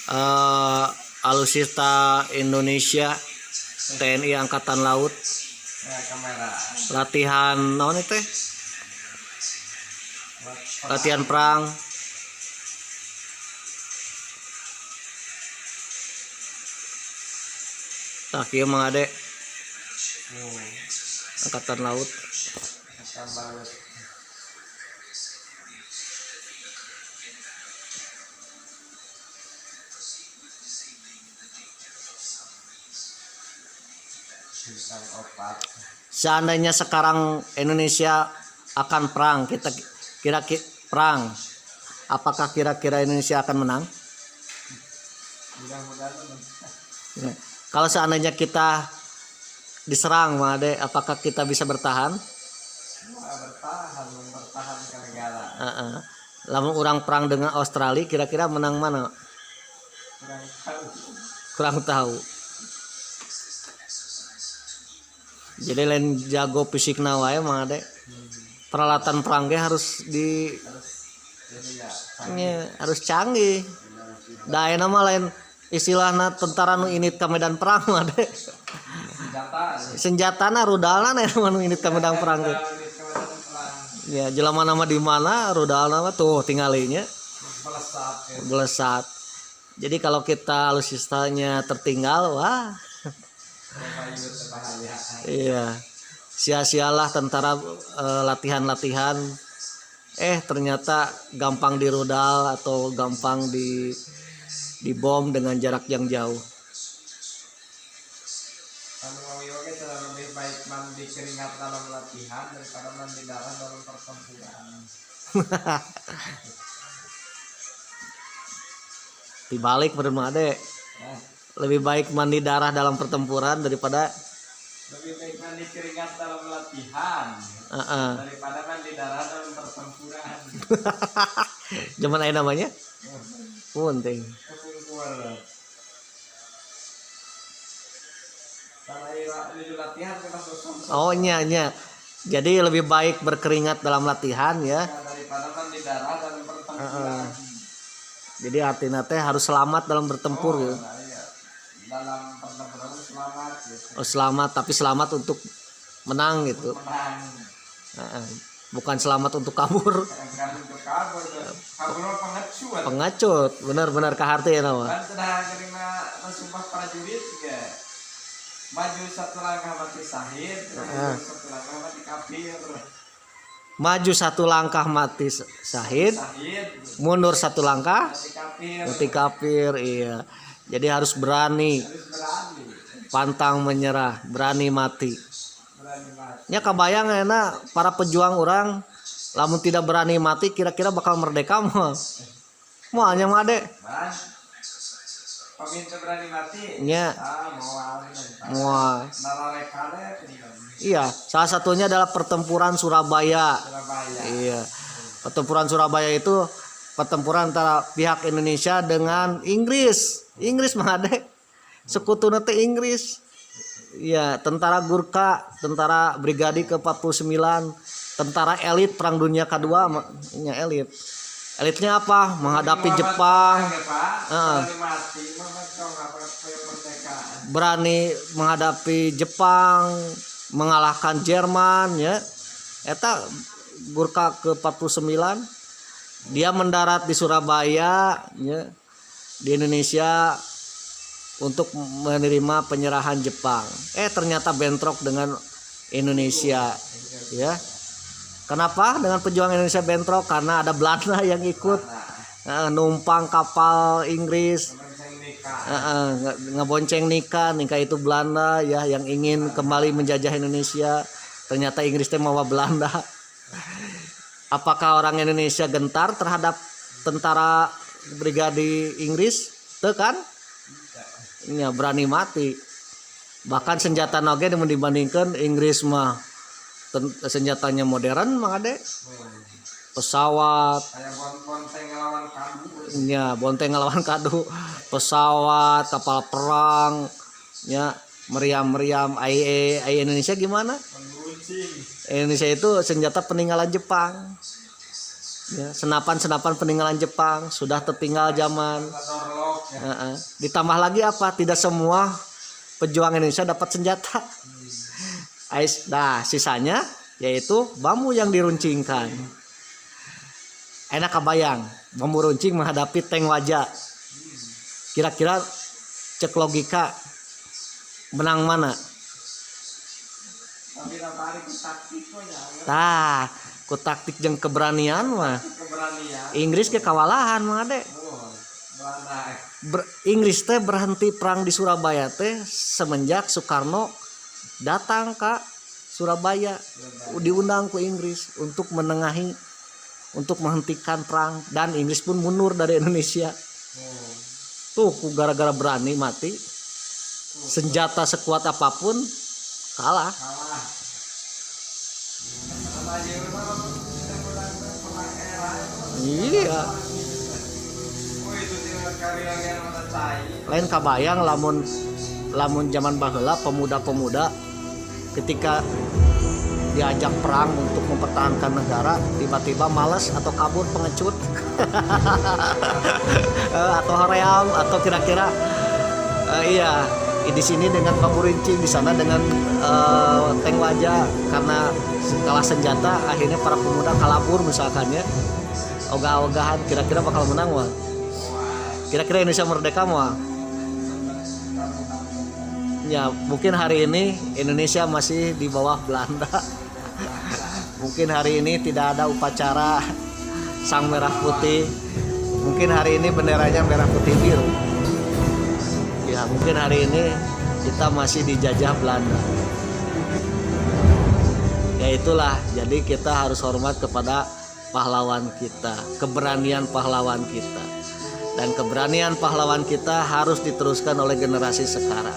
eh, Alutsista Indonesia TNI Angkatan Laut latihan naon itu teh? Latihan perang. Tah kieu mah ade Angkatan Laut. Seandainya sekarang Indonesia akan perang, kita kira-kira perang, apakah kira-kira Indonesia akan menang? Ya. Kalau seandainya kita diserang, Made, apakah kita bisa bertahan? Mempertahankan negara. Lamun orang perang dengan Australia, kira-kira menang mana? Kurang tahu. Jadi lain jago fisik wae mah deh. Peralatan perang ge harus harus canggih. Da ayeuna mah lain istilahna tentara nu init ka medan perang mah deh. Senjatana rudalna nu init ka medan perang ge. Ya jelema nama di mana rudalna mah tuh tinggalinya belesat. Jadi kalau kita alutsistanya tertinggal, wah. Iya, sia-sialah tentara latihan-latihan. Ternyata gampang dirudal atau gampang dibom dengan jarak yang jauh. Lebih baik mandi keringat dalam latihan daripada mandi darah dalam pertempuran. Dibalik bener ade. Lebih baik mandi darah dalam pertempuran daripada lebih baik mandi keringat dalam latihan daripada mandi darah dalam pertempuran. Zaman aja namanya penting. Oh nya. Jadi lebih baik berkeringat dalam latihan ya daripada mandi darah dalam pertempuran. Jadi artinya teh harus selamat dalam bertempur ya. Dalam pertempuran selamat gitu. Oh, selamat tapi selamat untuk menang gitu. Bukan selamat untuk kabur. Bukan untuk kabur. Kabur pengecut. Pengecut, benar-benar kaharti ya nama. Kan sudah terima sumpah prajurit ya. Maju satu langkah mati syahid, satu langkah mati kafir. Maju satu langkah mati syahid, mundur satu langkah mati kafir. Iya. Jadi harus berani. Pantang menyerah, berani mati. Ya kebayang enak para pejuang orang lamun tidak berani mati kira-kira bakal merdeka mah. Moalnya mah ade. Peminta berani mati. Nya. Moal. Iya, salah satunya adalah pertempuran Surabaya. Iya. Pertempuran Surabaya itu pertempuran antara pihak Indonesia dengan Inggris. Inggris mah ade. Sekutu teh Inggris. Ya, tentara Gurkha, tentara Brigade ke-49, tentara elit Perang Dunia Kedua, nya elit. Elitnya apa? Menghadapi Jepang. Berani menghadapi Jepang, mengalahkan Jerman ya. Eta Gurkha ke-49. Dia mendarat di Surabaya ya. Di Indonesia untuk menerima penyerahan Jepang. Ternyata bentrok dengan Indonesia ya. Kenapa dengan pejuang Indonesia bentrok? Karena ada Belanda yang ikut numpang kapal Inggris. Ngebonceng nikah itu Belanda ya yang ingin kembali menjajah Indonesia. Ternyata Inggris teh mawa Belanda. Apakah orang Indonesia gentar terhadap tentara Brigade Inggris? Tuh kan? Ya, berani mati. Bahkan senjata noge dibandingkan Inggris mah senjatanya modern mah ade. Pesawat. Ya, bonteng ngelawan kadu. Pesawat, kapal perang, ya, meriam-meriam. Indonesia gimana? Indonesia itu senjata peninggalan Jepang. Ya, senapan peninggalan Jepang sudah tertinggal zaman. Ditambah lagi apa? Tidak semua pejuang Indonesia dapat senjata. Nah, sisanya yaitu bambu yang diruncingkan. Enak kebayang, bambu runcing menghadapi tank Wajah. Kira-kira cek logika menang mana? Tah, ku taktik jeung keberanian mah. Inggris ke kawalahan mah deh. Inggris teh berhenti perang di Surabaya teh semenjak Soekarno datang ke Surabaya, diundang ke Inggris untuk menengahi, untuk menghentikan perang, dan Inggris pun mundur dari Indonesia. Tuh gara-gara berani mati, senjata sekuat apapun kalah. Iya. Lain kabayang lamun zaman baheula pemuda-pemuda ketika diajak perang untuk mempertahankan negara tiba-tiba malas atau kabur pengecut atau hoream atau kira-kira iya di sini dengan bambu runcing, di sana dengan tank Wajah, karena kalah senjata akhirnya para pemuda kalabur misalkan ya, ogah-ogahan kira-kira bakal menang wah. Kira-kira Indonesia merdeka mah. Ya, mungkin hari ini Indonesia masih di bawah Belanda. Mungkin hari ini tidak ada upacara sang merah putih. Mungkin hari ini benderanya merah putih biru. Ya, mungkin hari ini kita masih dijajah Belanda. Ya itulah, jadi kita harus hormat kepada pahlawan kita, keberanian pahlawan kita. Dan keberanian pahlawan kita harus diteruskan oleh generasi sekarang.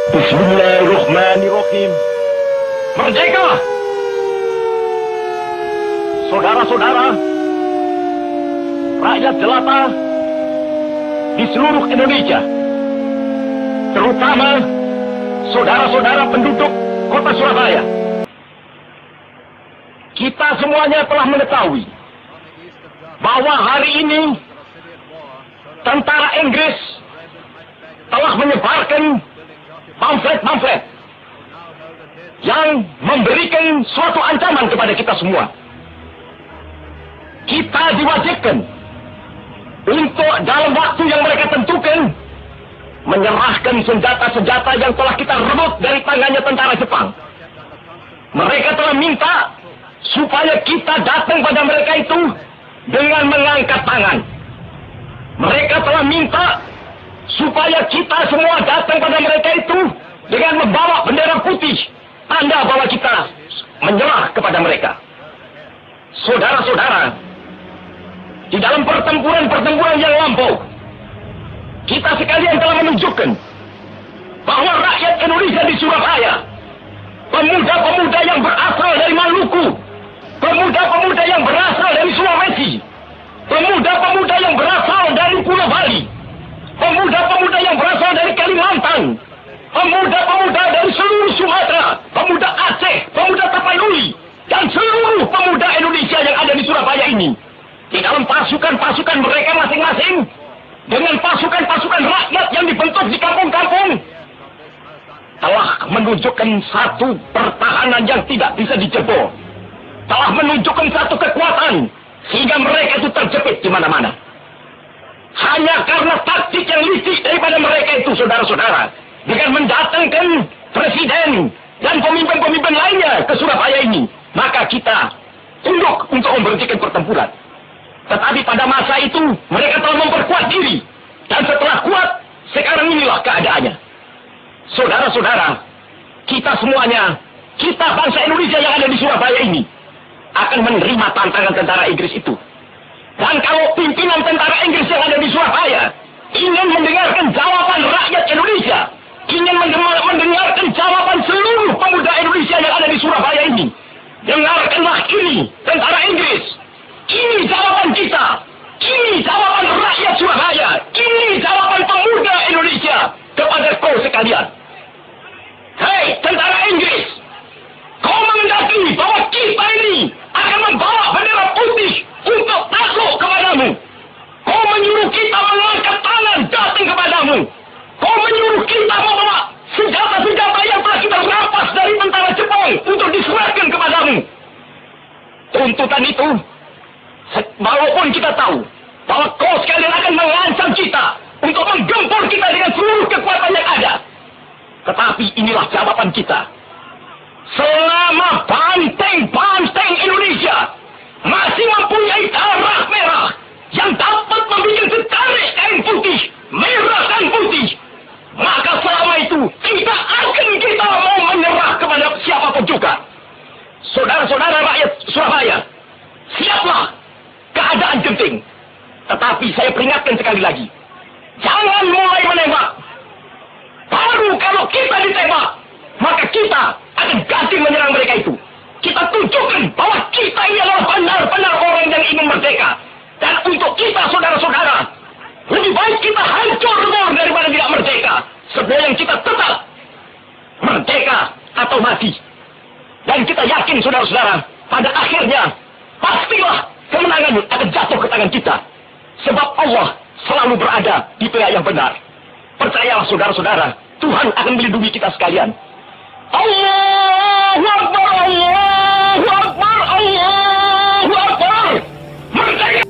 Bismillahirrahmanirrahim. Merdeka! Saudara-saudara, rakyat jelata di seluruh Indonesia, terutama saudara-saudara penduduk kota Surabaya. Kita semuanya telah mengetahui bahwa hari ini tentara Inggris telah menyebarkan pamflet-pamflet yang memberikan suatu ancaman kepada kita semua. Kita diwajibkan untuk dalam waktu yang mereka tentukan menyerahkan senjata-senjata yang telah kita rebut dari tangannya tentara Jepang. Mereka telah minta supaya kita datang pada mereka itu dengan mengangkat tangan. Mereka telah minta supaya kita semua datang pada mereka itu dengan membawa bendera putih, tanda bahwa kita menyerah kepada mereka. Saudara-saudara, di dalam pertempuran-pertempuran yang lampau, kita sekalian telah menunjukkan bahwa rakyat Indonesia di Surabaya, pemuda-pemuda yang berasal dari Maluku, pemuda-pemuda yang berasal dari Sulawesi, pemuda-pemuda yang berasal dari Pulau Bali, pemuda-pemuda yang berasal dari Kalimantan, pemuda-pemuda dari seluruh Sumatera, pemuda Aceh, pemuda Tapanuli, dan seluruh pemuda Indonesia yang ada di Surabaya ini, di dalam pasukan-pasukan mereka masing-masing, dengan pasukan-pasukan rakyat yang dibentuk di kampung-kampung, telah menunjukkan satu pertahanan yang tidak bisa dijebol, telah menunjukkan satu kekuatan sehingga mereka itu terjepit di mana-mana. Hanya karena taktik yang licik daripada mereka itu, saudara-saudara, dengan mendatangkan presiden dan pemimpin-pemimpin lainnya ke Surabaya ini, maka kita tunduk untuk memberhentikan pertempuran. Tetapi pada masa itu mereka telah memperkuat diri keadaannya. Saudara-saudara, kita semuanya, kita bangsa Indonesia yang ada di Surabaya ini, akan menerima tantangan tentara Inggris itu. Dan kalau pimpinan tentara Inggris yang ada di Surabaya ingin mendengarkan jawaban rakyat Indonesia, ingin mendengarkan jawaban seluruh pemuda Indonesia yang ada di Surabaya ini, dengarkanlah ini, tentara Inggris. Ini jawaban kita. Ini jawaban rakyat Surabaya. Ini jawaban pemuda Indonesia kepada kau sekalian. Hei, tentara Inggris, kau mengendaki bahwa kita ini akan membawa bendera putih untuk takluk kepadamu. Kau menyuruh kita mengangkat tangan datang kepadamu. Kau menyuruh kita membawa senjata-senjata yang telah kita rampas dari tentara Jepang untuk diserahkan kepadamu. Tuntutan itu, walaupun kita tahu bahwa kau sekalian akan mengancam kita untuk menggempur kita dengan seluruh kekuatan yang ada, tetapi inilah jawaban kita. Selama banteng-banteng Indonesia masih mempunyai darah merah yang dapat membuat setarik kain putih, merah dan putih, maka selama itu tidak akan kita mau menyerah kepada siapapun juga. Saudara-saudara rakyat Surabaya, siaplah, keadaan genting. Tetapi saya peringatkan sekali lagi, jangan mulai menembak. Baru kalau kita ditembak, maka kita akan ganti menyerang mereka itu. Kita tunjukkan bahwa kita ini adalah benar-benar orang yang ingin merdeka. Dan untuk kita, saudara-saudara, lebih baik kita hancur lebur daripada tidak merdeka. Sebelum kita tetap merdeka atau mati. Dan kita yakin, saudara-saudara, pada akhirnya pastilah kemenangan akan jatuh ke tangan kita. Sebab Allah selalu berada di pihak yang benar. Percayalah, saudara-saudara, Tuhan akan melindungi kita sekalian. Allahu Akbar, Allahu Akbar, Allahu Akbar. Merdeka!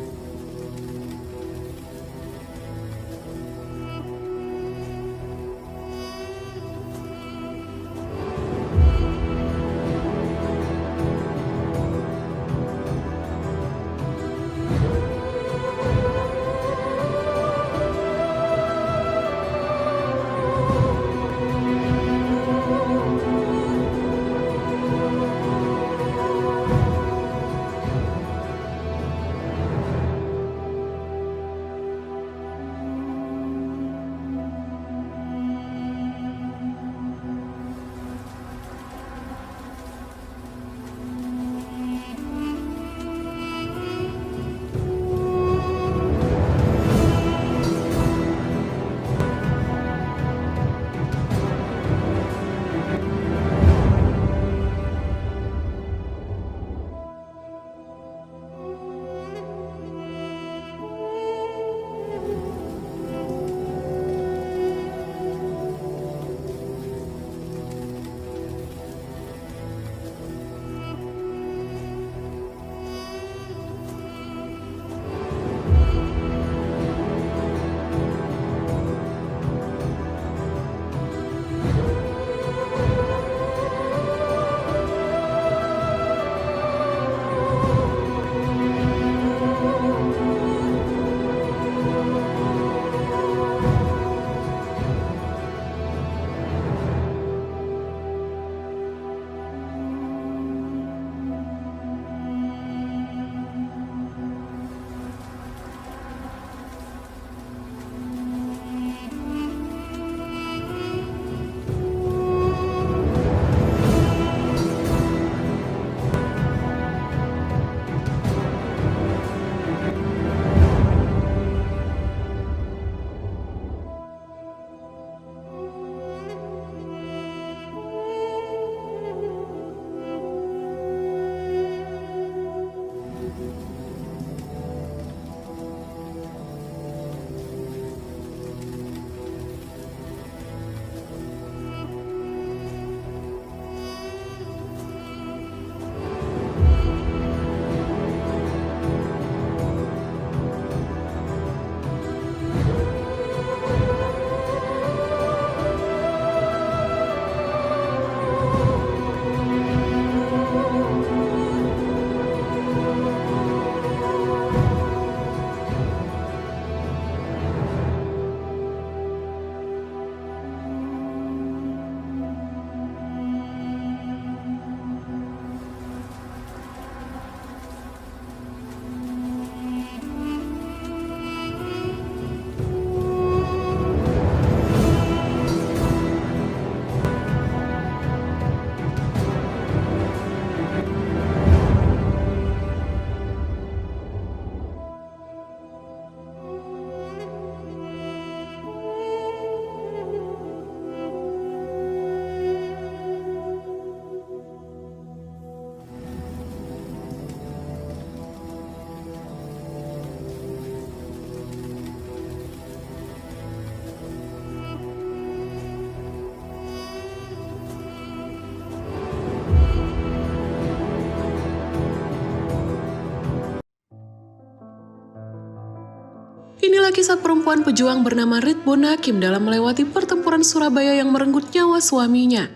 Inilah kisah perempuan pejuang bernama Rit Bonakim dalam melewati pertempuran Surabaya yang merenggut nyawa suaminya.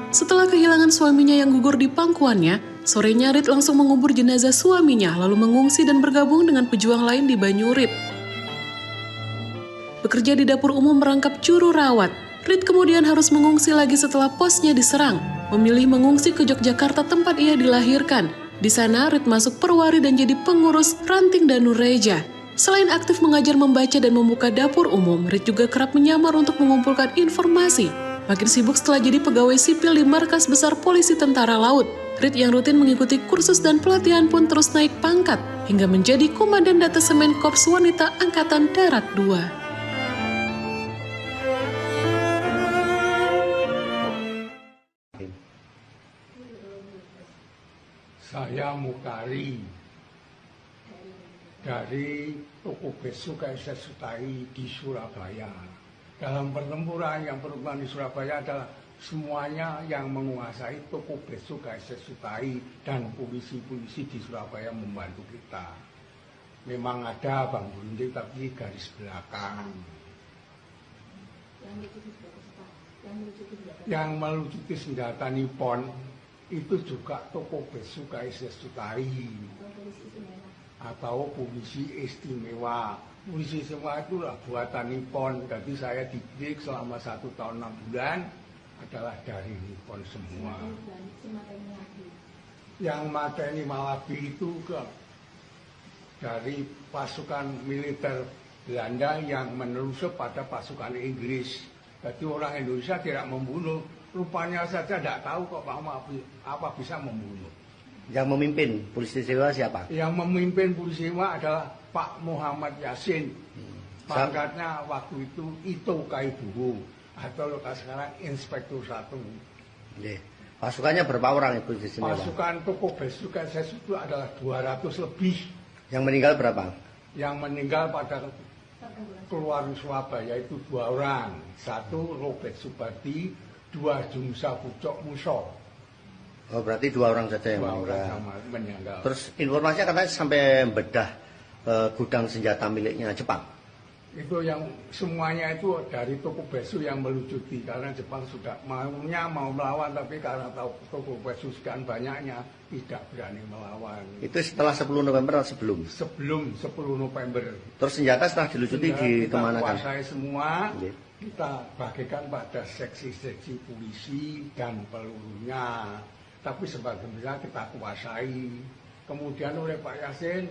Setelah kehilangan suaminya yang gugur di pangkuannya, sorenya Rit langsung mengubur jenazah suaminya lalu mengungsi dan bergabung dengan pejuang lain di Banyurip. Bekerja di dapur umum merangkap juru rawat, Rit kemudian harus mengungsi lagi setelah posnya diserang. Memilih mengungsi ke Yogyakarta tempat ia dilahirkan. Di sana, Rit masuk perwari dan jadi pengurus Ranting Danu Reja. Selain aktif mengajar membaca dan membuka dapur umum, Rit juga kerap menyamar untuk mengumpulkan informasi. Makin sibuk setelah jadi pegawai sipil di Markas Besar Polisi Tentara Laut. Rit yang rutin mengikuti kursus dan pelatihan pun terus naik pangkat, hingga menjadi Komandan Detasemen Korps Wanita Angkatan Darat II. Saya Mukari dari toko Besukai Sesutai di Surabaya. Dalam pertempuran yang pertempuran di Surabaya adalah semuanya yang menguasai toko Besukai Sesutai dan polisi-polisi di Surabaya membantu kita. Memang ada Bang Burunding tapi garis belakang. Yang melucuti senjata Nippon itu juga toko Besukai Sesutai atau polisi istimewa. Polisi istimewa itu lah buatan Nippon. Jadi saya dididik selama 1 tahun 6 bulan adalah dari Nippon semua. Yang mateni Malabi itu dari pasukan militer Belanda yang menelusup pada pasukan Inggris. Jadi orang Indonesia tidak membunuh. Rupanya saja tidak tahu kok apa bisa membunuh. Yang memimpin polisi istimewa siapa? Yang memimpin polisi istimewa adalah Pak Muhammad Yasin. Pangkatnya waktu itu Ito Kaibuhu atau sekarang Inspektur 1. Pasukannya berapa orang itu polisi istimewa? Pasukan toko Besukai itu adalah 200 lebih. Yang meninggal berapa? Yang meninggal pada keluar Surabaya itu 2 orang. 1 Robert Subadi, 2 Jungsa Pucok Muso. Oh, berarti 2 orang saja yang meninggal. Terus informasinya katanya sampai bedah gudang senjata miliknya Jepang. Itu yang semuanya itu dari toko Besu yang melucuti karena Jepang sudah mau melawan tapi karena tahu toko Besu sekian banyaknya tidak berani melawan. Itu setelah 10 November atau sebelum? Sebelum 10 November. Terus senjata setelah dilucuti di kemana kan? Kita kuasai semua. Kita bagikan pada seksi-seksi polisi dan pelurunya. Tapi sebagian besar kita kuasai. Kemudian oleh Pak Yasin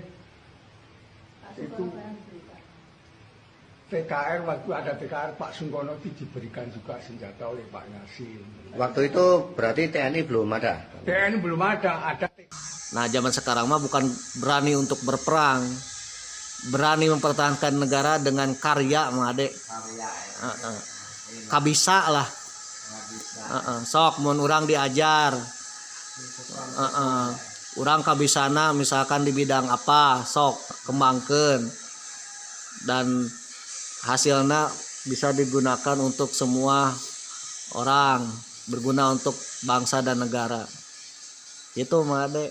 itu TKR, waktu ada TKR Pak Sungkono itu diberikan juga senjata oleh Pak Yasin. Waktu itu berarti TNI belum ada? TNI belum ada. Nah, zaman sekarang mah bukan berani untuk berperang, berani mempertahankan negara dengan karya, Adek. Kabisa lah. Sok mun urang diajar. Urang kabisana misalkan di bidang apa, sok kembangkeun. Dan hasilnya bisa digunakan untuk semua orang, berguna untuk bangsa dan negara. Itu Adek.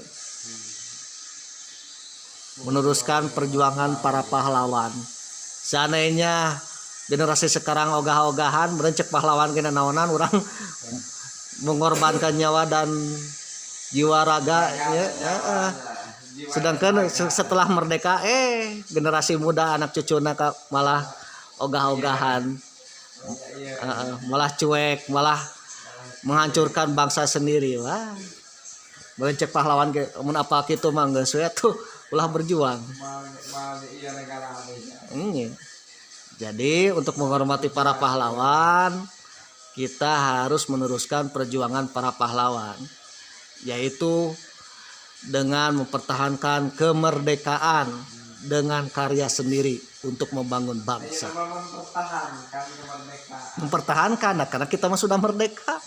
Meneruskan perjuangan para pahlawan. Seandainya generasi sekarang ogah-ogahan berencek pahlawan kena naonan, orang mengorbankan nyawa dan jiwa raga sedangkan setelah merdeka generasi muda anak cucuna malah ogah-ogahan, malah cuek, malah menghancurkan bangsa sendiri. Wah, berencek pahlawan mun apa kitu mah geus we tuh ulah berjuang. Jadi untuk menghormati para pahlawan, kita harus meneruskan perjuangan para pahlawan, yaitu dengan mempertahankan kemerdekaan dengan karya sendiri untuk membangun bangsa. Mempertahankan, karena kita mah sudah merdeka.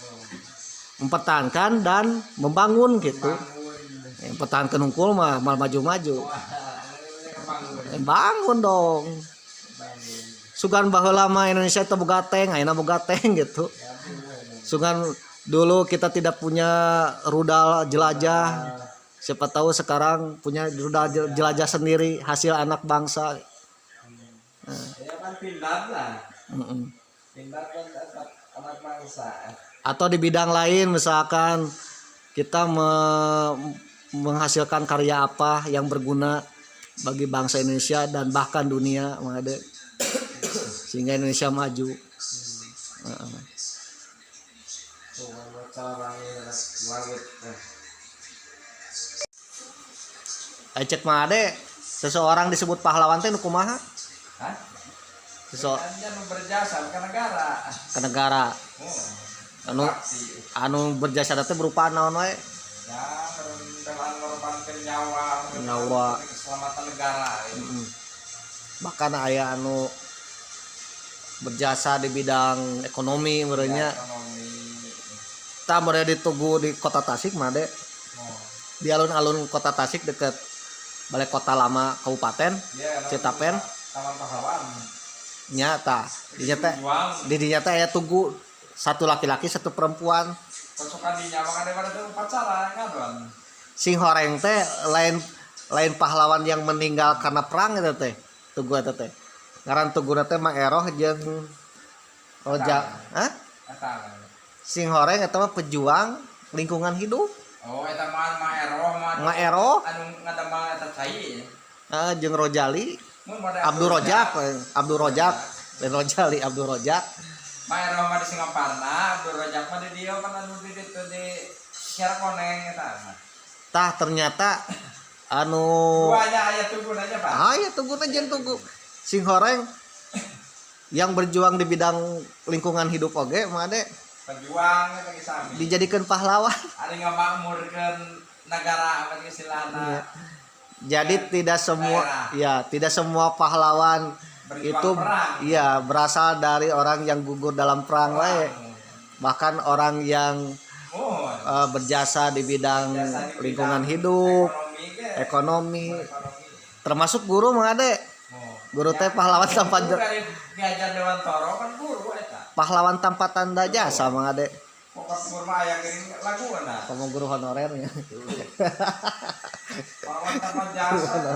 Mempertahankan dan membangun gitu. Mempertahankan unggul mah mal maju-maju. Bangun dong. Sugan baheula mah Indonesia teh boga tank, ayeuna boga tank gitu. Sugan dulu kita tidak punya rudal jelajah. Siapa tahu sekarang punya rudal jelajah sendiri hasil anak bangsa. Ya kan pindad lah. Mm-mm. Pindad kan anak bangsa. Atau di bidang lain misalkan kita menghasilkan karya apa yang berguna bagi bangsa Indonesia dan bahkan dunia, Mang Ade, sehingga Indonesia maju. Cek Mang Ade, seseorang disebut pahlawan teh nu kumaha? Hah? Seseorang Dia nu berjasa ke negara. ke negara. Oh. Anu berjasa teh berupa naon wae? Ya, dengan mengorbankan nyawa, keselamatan negara. Bahkan aya anu berjasa di bidang ekonomi merenya. Ekonomi. Tah mere ditugu di Kota Tasik Mang Ade. Di alun-alun Kota Tasik dekat Balai Kota Lama Kabupaten Citapen. Taman Pahlawan. Nyata di dinya teh aya tugu satu laki-laki satu perempuan. Pasukan di nyawa kan daripada itu upacara ngadon. Sing horeng teh lain pahlawan yang meninggal karena perang eta teh. Tugu eta teh. Ngaran tuguna teh Mang Eroh jeung Rojak. Hah? Eta. Sing horeng eta mah pejuang lingkungan hidup. Oh, eta mah Maeroh mah. Maeroh Anu ngadamel eta cai. jeung Rojali, Abdul Rojak, dan Rojali Abdul Rojak. Maeroh mah di Singaparna, Abdul Rojak mah di dieu kan anu di ditu di Syar Koneng eta. Tah ternyata anu Duanya aya tuguna aja, Pak. aya tuguna jeung tugu. Sing horeng yang berjuang di bidang lingkungan hidup oge mah Ade Pejuang eta ge sami. dijadikan pahlawan. Ari ngamakmurkeun negara apa istilahna. Jadi tidak semua pahlawan Berjuang itu perang. berasal dari orang yang gugur dalam perang wae. Bahkan orang yang berjasa di bidang lingkungan hidup, ekonomi, termasuk guru Mang Ade. Guru teh pahlawan tanpa Diajar Dewan Toro kan guru eta. pahlawan tanpa tanda jasa Mang Ade. Pokok guru mah aya geuning laguna. Kamu guru honorernya. Pahlawan tanpa jasa.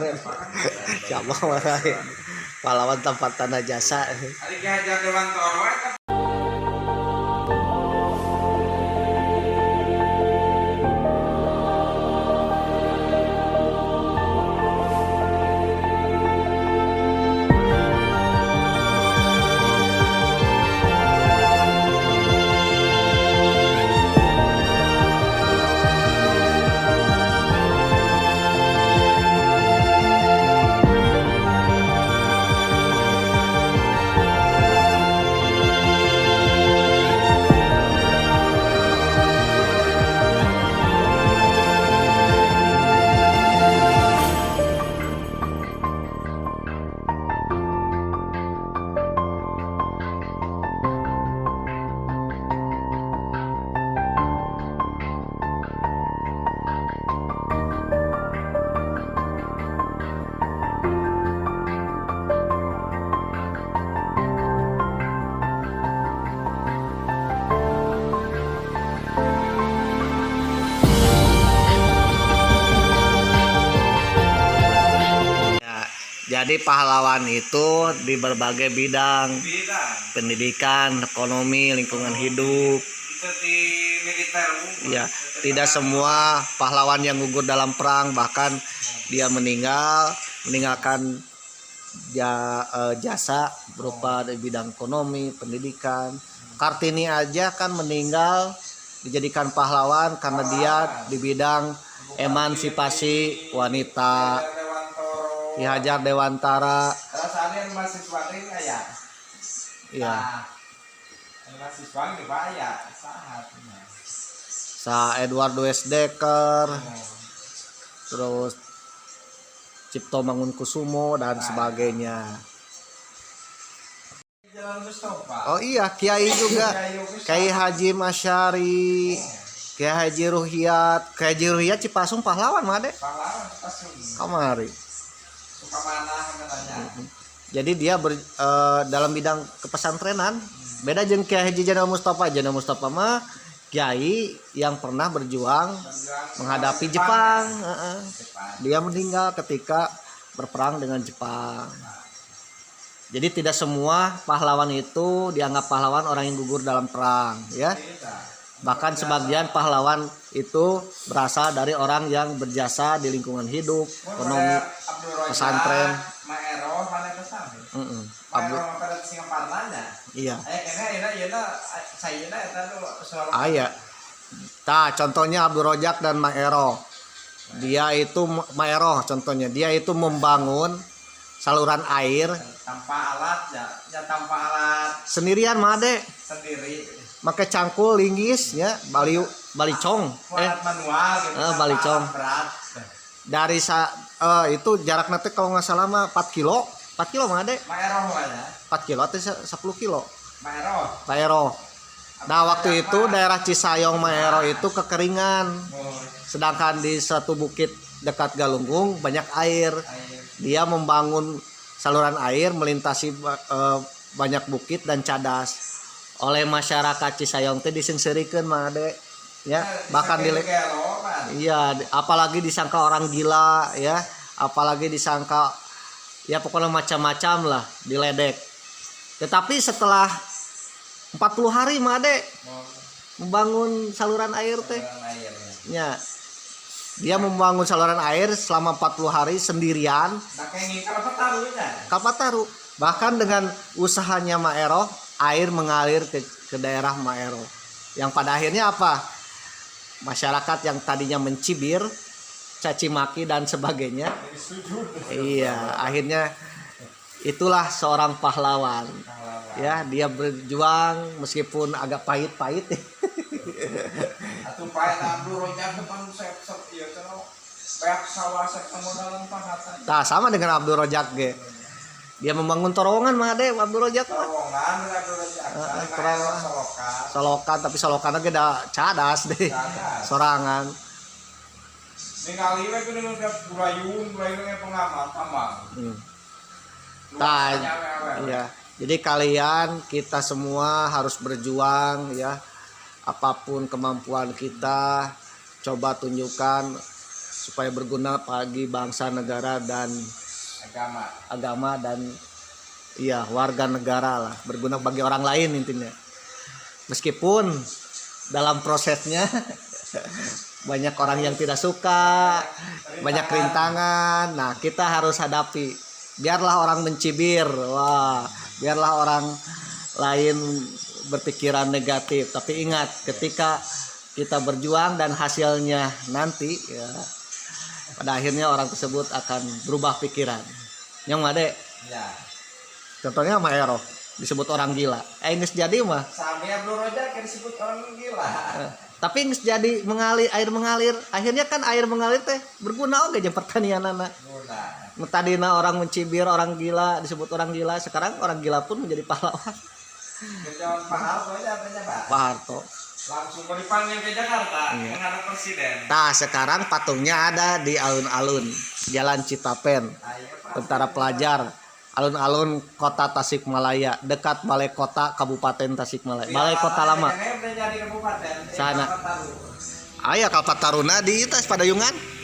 Siapa wae. Pahlawan tanpa tanda jasa. Ari diajar Dewan Toro eta. Jadi pahlawan itu di berbagai bidang, pendidikan, ekonomi, lingkungan hidup. Itu di militer. Ya, tidak semua pahlawan yang gugur dalam perang, bahkan dia meninggalkan jasa berupa di bidang ekonomi, pendidikan. Kartini aja kan meninggal dijadikan pahlawan karena dia di bidang emansipasi wanita. Ki Hajar Dewantara. Rasanya mahasiswa ini aya. Iya. Mahasiswa ini aya sahat. Sa Edward W.S. Dekker. Terus Cipto Mangunkusumo dan sebagainya. Jalan Mustafa. Oh iya, Kiai juga. Kiai Haji Masyari. Kiai Haji Ruhiyat. Kiai Haji Ruhiyat Cipasung pahlawan mah, Dek. Pahlawan Cipasung. Kamari. Mana katanya. Jadi dia dalam bidang kepesantrenan beda jeung Kiai Haji Janal Mustafa. Janal Mustafa mah kiai yang pernah berjuang menghadapi Jepang. Dia meninggal ketika berperang dengan Jepang. Jadi tidak semua pahlawan itu dianggap pahlawan orang yang gugur dalam perang, ya. Bahkan sebagian pahlawan itu berasal dari orang yang berjasa di lingkungan hidup, ekonomi, pesantren. Maero mana kesan? Abdul. Maero pada Singaparnanya. Iya. Saya Nah, contohnya Abdul Rojak dan Maero. Dia itu Maero contohnya, dia itu membangun saluran air tanpa alat ya tanpa alat sendirian Made. sendiri. Pakai cangkul linggis ya, balicong. Alat manual gitu. tanpa balicong. alat berat. Dari itu jarak nanti kalau nggak salah mah 4 kilo. 4 kilo Made. Maero mana? 4 kilo atau 10 kilo. Maero. Maero. Nah, waktu itu daerah Cisayong Maero itu kekeringan. Sedangkan di satu bukit dekat Galunggung banyak air. Dia membangun saluran air melintasi banyak bukit dan cadas. Oleh masyarakat Cisayong teh disengsirikeun Made. Ya, bahkan iya, apalagi disangka orang gila ya, apalagi disangka ya pokoknya macam-macam lah, diledek. Tetapi setelah 40 hari Made membangun saluran air teh. Ya. Dia membangun saluran air selama 40 hari sendirian. Kalpataru. Bahkan dengan usahanya Maero, air mengalir ke daerah Maero. Yang pada akhirnya apa? Masyarakat yang tadinya mencibir, caci maki dan sebagainya. Iya, akhirnya itulah seorang pahlawan. Ya, dia berjuang meskipun agak pahit-pahit. Atuh pae Abdul Rojak depan sep-sep ieu teh kayak sawah sep modalan pangatan. Nah, sama dengan Abdul Rojak ge. Dia membangun terowongan Made Abdul Rojak. Terowongan Abdul Rojak. Solokan tapi solokanna ge da cadas deh. Sorangan. Ningali we kudu burayun ge pengamat tambang. Nah, iya. Jadi kalian kita semua harus berjuang ya. Apapun kemampuan kita, coba tunjukkan supaya berguna bagi bangsa, negara dan agama dan iya warga negara lah, berguna bagi orang lain intinya. Meskipun dalam prosesnya banyak orang yang tidak suka, banyak rintangan. Nah, kita harus hadapi. Biarlah orang mencibir, biarlah orang lain berpikiran negatif, tapi ingat ketika kita berjuang dan hasilnya nanti ya pada akhirnya orang tersebut akan berubah pikiran. Yang Made ya. Contohnya Maero disebut orang gila. Geus jadi mah Sami Abdul Rojak disebut orang gila. Tapi geus jadi air mengalir. Akhirnya kan air mengalir teh berguna oge jeung pertanianana. Tadina orang mencibir orang gila disebut orang gila, sekarang orang gila pun menjadi pahlawan. Kejawan Pak Harto aja apanya Pak? Pak Harto. Langsung dipanggil ke Jakarta menghadap presiden. Nah, sekarang patungnya ada di alun-alun Jalan Citapen, Tentara Pelajar, alun-alun Kota Tasikmalaya, dekat Balai Kota Kabupaten Tasikmalaya. Balai Kota Lama. Sana. Aya Kalpataruna di tas Padayungan.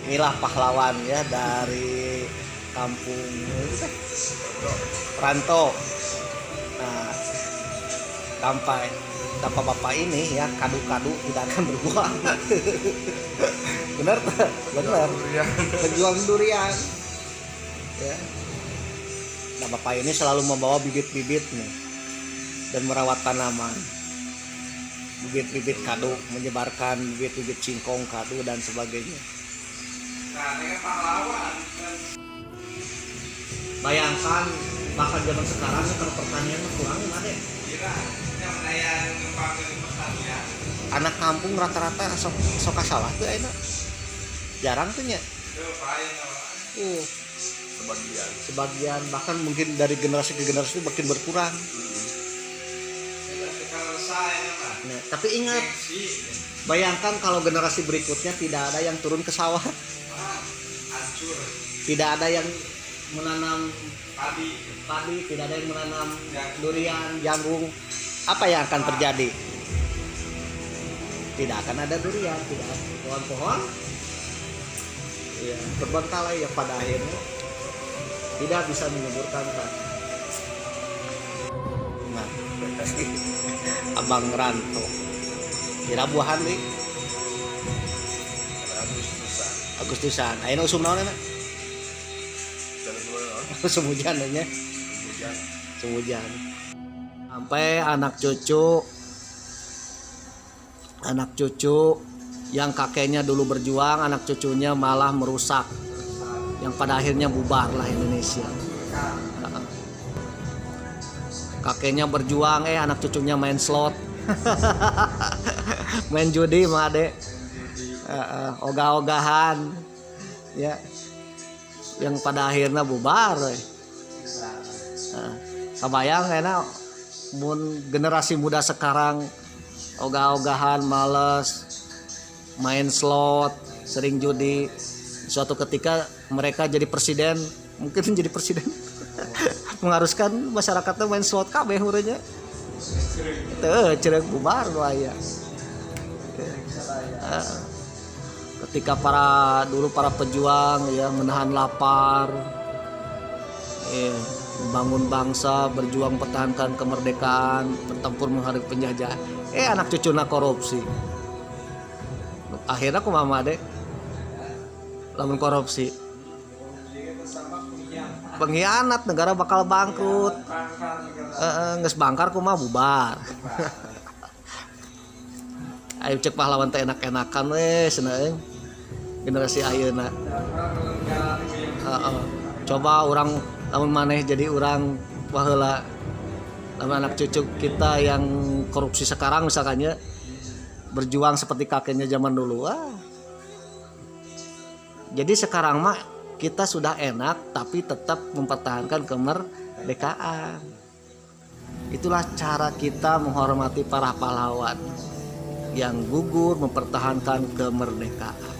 Inilah pahlawan ya dari kampung Ranto. Nah, sampai bapak ini ya kadu-kadu tidak akan berbuah. Bener tuh, bener. Berjuang durian. Ya. Nah, bapak ini selalu membawa bibit-bibit nih dan merawat tanaman. Bibit-bibit kadu, menyebarkan bibit-bibit singkong kadu dan sebagainya. Nah, dengan pahlawan. Bayangkan bahkan zaman sekarang kalau pertanian kurang ada. Kira yang daya ngembangin pertanian. Anak kampung rata-rata sok salah tuh enak. Jarang tuh nya. Sebagian bahkan mungkin dari generasi ke generasi makin berkurang. Nah, tapi ingat, bayangkan kalau generasi berikutnya tidak ada yang turun ke sawah. Tidak ada yang menanam padi, tidak ada yang menanam durian, jagung. Apa yang akan terjadi? tidak akan ada durian, tidak ada pohon-pohon ya terbengkalai yang pada akhirnya tidak bisa menyuburkan kan. Nah, Abang Ranto kira buahan nih Agustusan ayeuna usum naon na semujan nya semujan sampai anak cucu yang kakeknya dulu berjuang, anak cucunya malah merusak, yang pada akhirnya bubar lah Indonesia. Kakeknya berjuang, anak cucunya main slot, main judi mah ade, ogah-ogahan, ya, yang pada akhirnya bubar. Kebayang enak, mun generasi muda sekarang ogah-ogahan, males main slot, sering judi, suatu ketika mereka jadi presiden, mungkin jadi presiden mengharuskan masyarakatnya main slot kabeh huranya cereng bubar ya. Ketika para pejuang ya menahan lapar, membangun bangsa, berjuang pertahankan kemerdekaan, bertempur menghadapi penjajah, anak cucuna korupsi. Akhirnya kumaha deh lamun korupsi pengkhianat, negara bakal bangkrut, geus bangkar kumaha bubar. Ayo cek pahlawan teh enak-enakan we cenah generasi ayeuna. Coba orang lamun maneh jadi orang baheula, lamun anak cucu kita yang korupsi sekarang misalkannya berjuang seperti kakeknya zaman dulu. Jadi sekarang mah kita sudah enak tapi tetap mempertahankan kemerdekaan. Itulah cara kita menghormati para pahlawan yang gugur mempertahankan kemerdekaan.